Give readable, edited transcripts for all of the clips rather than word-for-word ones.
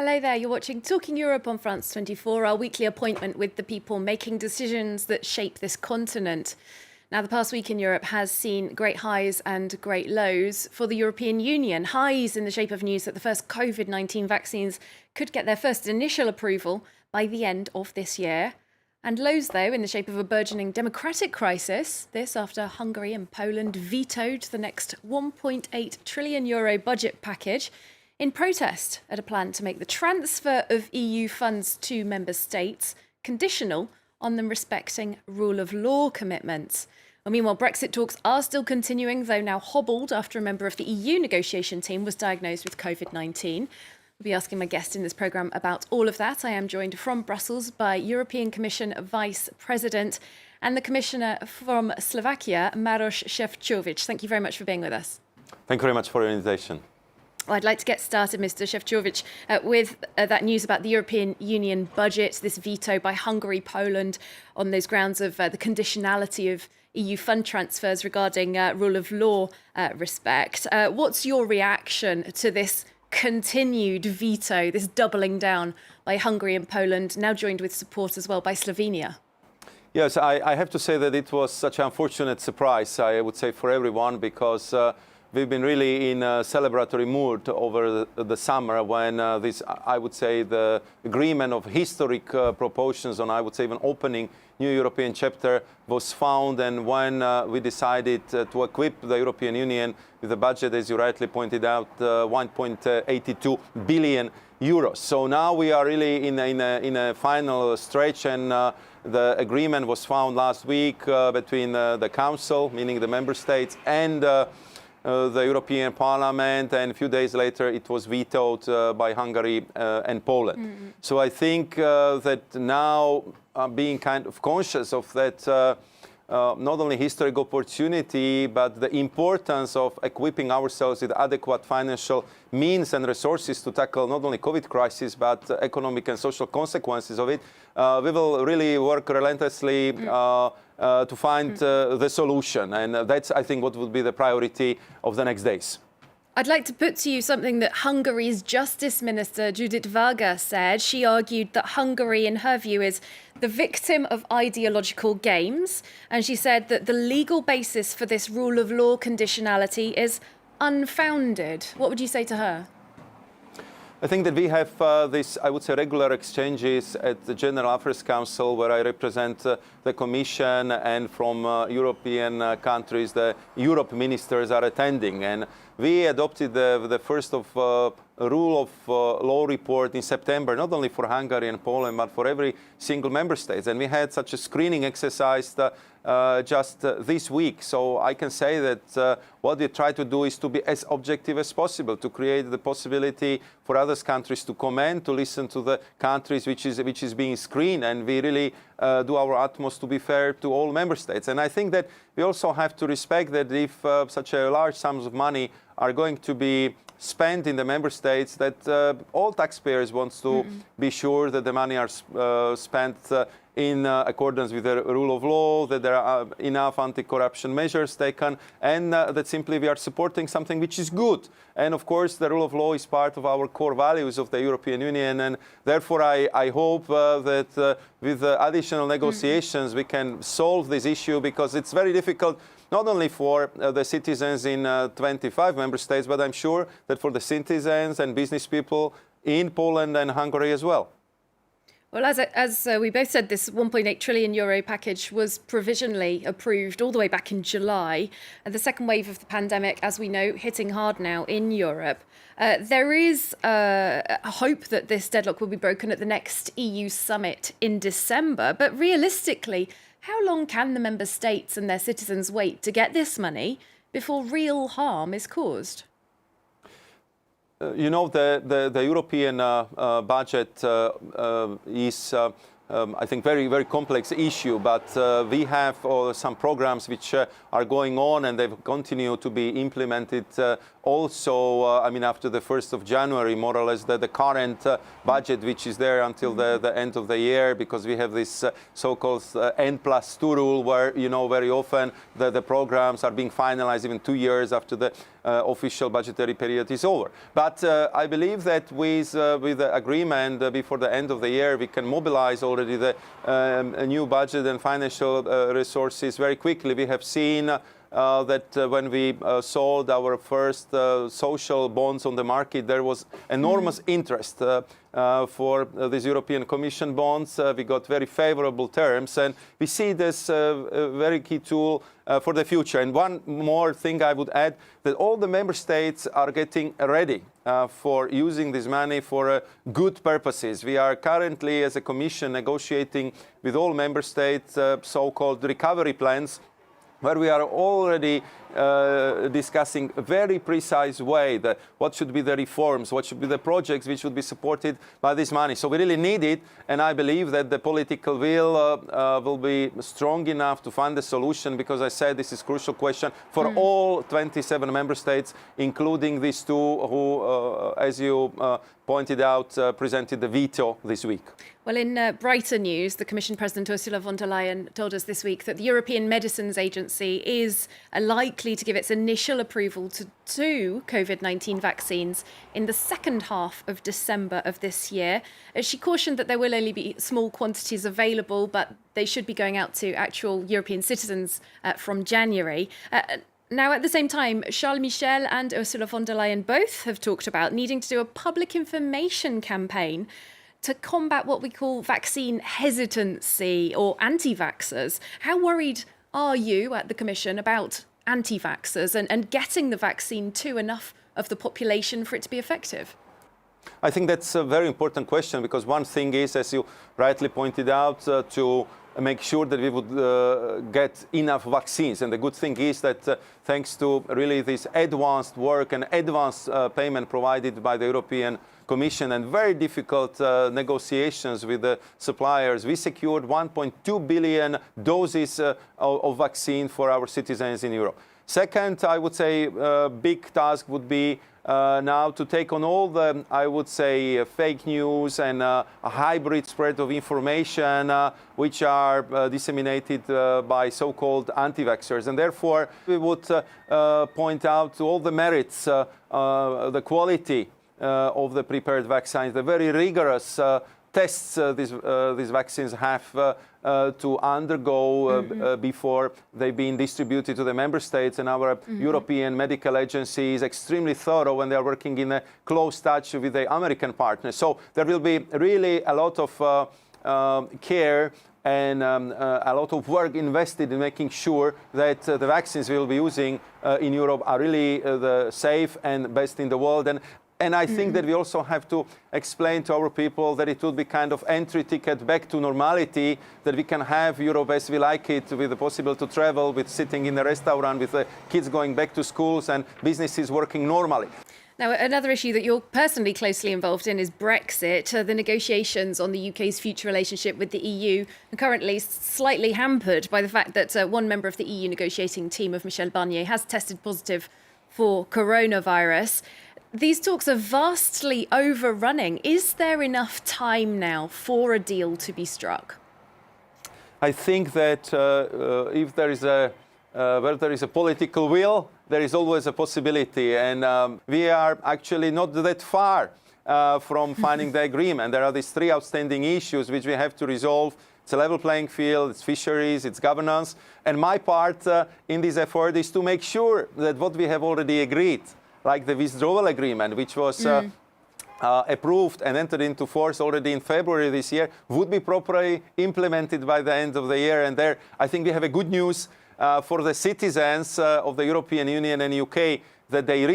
Hello there, you're watching Talking Europe on France 24, our weekly appointment with the people making decisions that shape this continent. Now, the past week in Europe has seen great highs and great lows for the European Union. Highs in the shape of news that the first COVID-19 vaccines could get their first initial approval by the end of this year. And lows, though, in the shape of a burgeoning democratic crisis. This after Hungary and Poland vetoed the next €1.8 trillion budget package in protest at a plan to make the transfer of EU funds to member states conditional on them respecting rule of law commitments. Well, meanwhile, Brexit talks are still continuing, though now hobbled after a member of the EU negotiation team was diagnosed with COVID-19. We'll be asking my guest in this programme about all of that. I am joined from Brussels by European Commission Vice President and the Commissioner from Slovakia, Maros Sefcovic. Thank you very much for being with us. Thank you very much for your invitation. Well, I'd like to get started, Mr. Sefcovic, with that news about the European Union budget, this veto by Hungary, Poland, on those grounds of the conditionality of EU fund transfers regarding rule of law respect. What's your reaction to this continued veto, this doubling down by Hungary and Poland, now joined with support as well by Slovenia? Yes, I have to say that it was such an unfortunate surprise, I would say, for everyone, because we've been really in a celebratory mood over the summer when this, I would say, the agreement of historic proportions on, I would say, even opening new European chapter was found, and when we decided to equip the European Union with a budget, as you rightly pointed out, 1.82 billion euros. So now we are really in a final stretch, and the agreement was found last week between the Council, meaning the Member States, and the European Parliament, and a few days later it was vetoed by Hungary and Poland. So I think that now being kind of conscious of that not only historic opportunity, but the importance of equipping ourselves with adequate financial means and resources to tackle not only COVID crisis, but economic and social consequences of it, we will really work relentlessly to find the solution. And that's, I think, what would be the priority of the next days. I'd like to put to you something that Hungary's Justice Minister, Judit Varga, said. She argued that Hungary, in her view, is the victim of ideological games. And she said that the legal basis for this rule of law conditionality is unfounded. What would you say to her? I think that we have this, I would say, regular exchanges at the General Affairs Council, where I represent the Commission, and from European countries, the Europe ministers are attending. And we adopted the first of rule of law report in September, not only for Hungary and Poland, but for every single member state. And we had such a screening exercise just this week. So I can say that what we try to do is to be as objective as possible, to create the possibility for other countries to comment, to listen to the countries which is being screened, and we really do our utmost to be fair to all member states. And I think that we also have to respect that if such a large sums of money are going to be spent in the member states, that all taxpayers want to be sure that the money are spent in accordance with the rule of law, that there are enough anti-corruption measures taken, and that simply we are supporting something which is good. And of course, the rule of law is part of our core values of the European Union, and therefore I hope that with additional negotiations we can solve this issue, because it's very difficult not only for the citizens in 25 member states, but I'm sure that for the citizens and business people in Poland and Hungary as well. Well, as we both said, this €1.8 trillion package was provisionally approved all the way back in July. And the second wave of the pandemic, as we know, hitting hard now in Europe. There is a hope that this deadlock will be broken at the next EU summit in December. But realistically, how long can the member states and their citizens wait to get this money before real harm is caused? You know, the European budget is I think, very complex issue, but we have some programs which are going on, and they continue to be implemented also, I mean, after the 1st of January, more or less, the current budget, which is there until the end of the year, because we have this so-called N+2 rule, where, you know, very often the programs are being finalized even 2 years after the official budgetary period is over. But I believe that with the agreement before the end of the year, we can mobilize already the new budget and financial resources very quickly. We have seen that when we sold our first social bonds on the market, there was enormous interest for these European Commission bonds. We got very favorable terms, and we see this a very key tool for the future. And one more thing I would add, that all the member states are getting ready for using this money for good purposes. We are currently, as a Commission, negotiating with all member states so-called recovery plans, where we are already discussing a very precise way what should be the reforms, what should be the projects which should be supported by this money. So we really need it, and I believe that the political will be strong enough to find a solution, because I said this is a crucial question for all 27 member states, including these two who, as you pointed out, presented the veto this week. Well, in brighter news, the Commission President Ursula von der Leyen told us this week that the European Medicines Agency is likely to give its initial approval to 2 COVID-19 vaccines in the second half of December of this year. She cautioned that there will only be small quantities available, but they should be going out to actual European citizens from January. Now, at the same time, Charles Michel and Ursula von der Leyen both have talked about needing to do a public information campaign to combat what we call vaccine hesitancy or anti-vaxxers. How worried are you at the Commission about anti-vaxxers and getting the vaccine to enough of the population for it to be effective? I think that's a very important question, because one thing is, as you rightly pointed out, to make sure that we would get enough vaccines. And the good thing is that thanks to really this advanced work and advanced payment provided by the European Commission and very difficult negotiations with the suppliers, we secured 1.2 billion doses of vaccine for our citizens in Europe. Second, I would say a big task would be now to take on all the, I would say, fake news and a hybrid spread of information which are disseminated by so-called anti-vaxxers. And therefore, we would point out to all the merits, the quality of the prepared vaccines, the very rigorous tests these vaccines have to undergo before they've been distributed to the member states. And our European medical agency is extremely thorough, and they are working in a close touch with the American partners. So there will be really a lot of care and a lot of work invested in making sure that the vaccines we'll be using in Europe are really the safe and best in the world. And I think that we also have to explain to our people that it will be kind of entry ticket back to normality, that we can have Europe as we like it, with the possibility to travel, with sitting in a restaurant, with the kids going back to schools and businesses working normally. Now, another issue that you're personally closely involved in is Brexit. The negotiations on the UK's future relationship with the EU are currently slightly hampered by the fact that one member of the EU negotiating team of Michel Barnier has tested positive for coronavirus. These talks are vastly overrunning. Is there enough time now for a deal to be struck? I think that if there is where there is a political will, there is always a possibility. And we are actually not that far from finding the agreement. There are these 3 outstanding issues which we have to resolve. It's a level playing field, it's fisheries, it's governance. And my part in this effort is to make sure that what we have already agreed, like the withdrawal agreement, which was approved and entered into force already in February this year, would be properly implemented by the end of the year. And there, I think we have a good news for the citizens of the European Union and UK, that the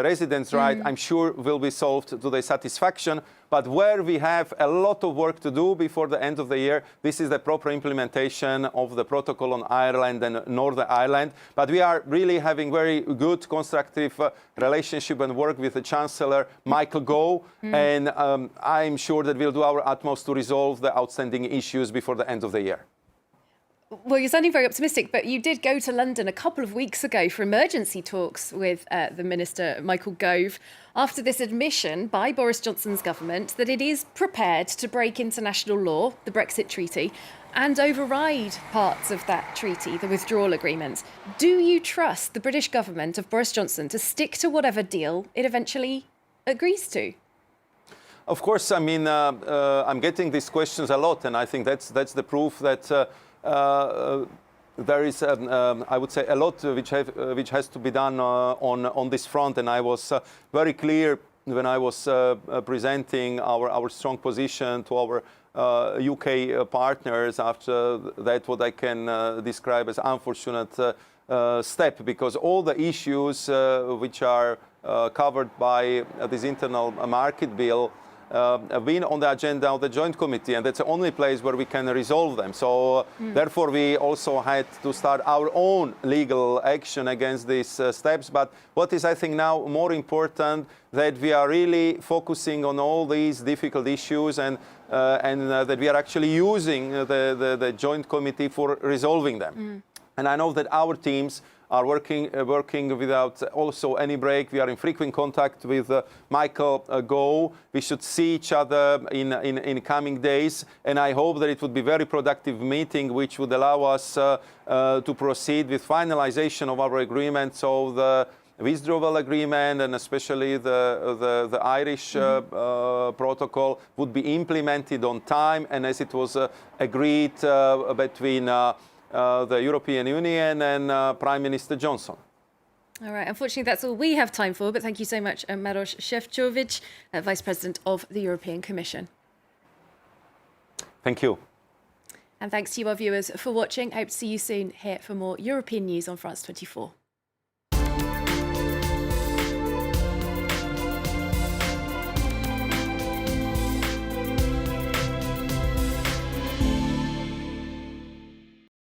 residence right, I'm sure, will be solved to their satisfaction. But where we have a lot of work to do before the end of the year, this is the proper implementation of the protocol on Ireland and Northern Ireland. But we are really having very good, constructive relationship and work with the Chancellor, Michael Gove. And I'm sure that we'll do our utmost to resolve the outstanding issues before the end of the year. Well, you're sounding very optimistic, but you did go to London a couple of weeks ago for emergency talks with the Minister, Michael Gove, after this admission by Boris Johnson's government that it is prepared to break international law, the Brexit treaty, and override parts of that treaty, the withdrawal agreement. Do you trust the British government of Boris Johnson to stick to whatever deal it eventually agrees to? Of course, I mean, I'm getting these questions a lot, and I think that's the proof that there is, I would say, a lot which has to be done on this front. And I was very clear when I was presenting our strong position to our UK partners after that, what I can describe as unfortunate step, because all the issues which are covered by this internal market bill have been on the agenda of the Joint Committee, and that's the only place where we can resolve them. So therefore we also had to start our own legal action against these steps. But what is, I think, now more important, that we are really focusing on all these difficult issues, and that we are actually using the Joint Committee for resolving them. And I know that our teams are working without also any break. We are in frequent contact with Michael Gove. We should see each other in coming days, and I hope that it would be a very productive meeting, which would allow us to proceed with finalization of our agreement. So the withdrawal agreement, and especially the Irish protocol, would be implemented on time, and as it was agreed between the European Union and Prime Minister Johnson. All right, unfortunately, that's all we have time for, but thank you so much, Maros Sefcovic, Vice President of the European Commission. Thank you. And thanks to you, our viewers, for watching. I hope to see you soon here for more European news on France 24.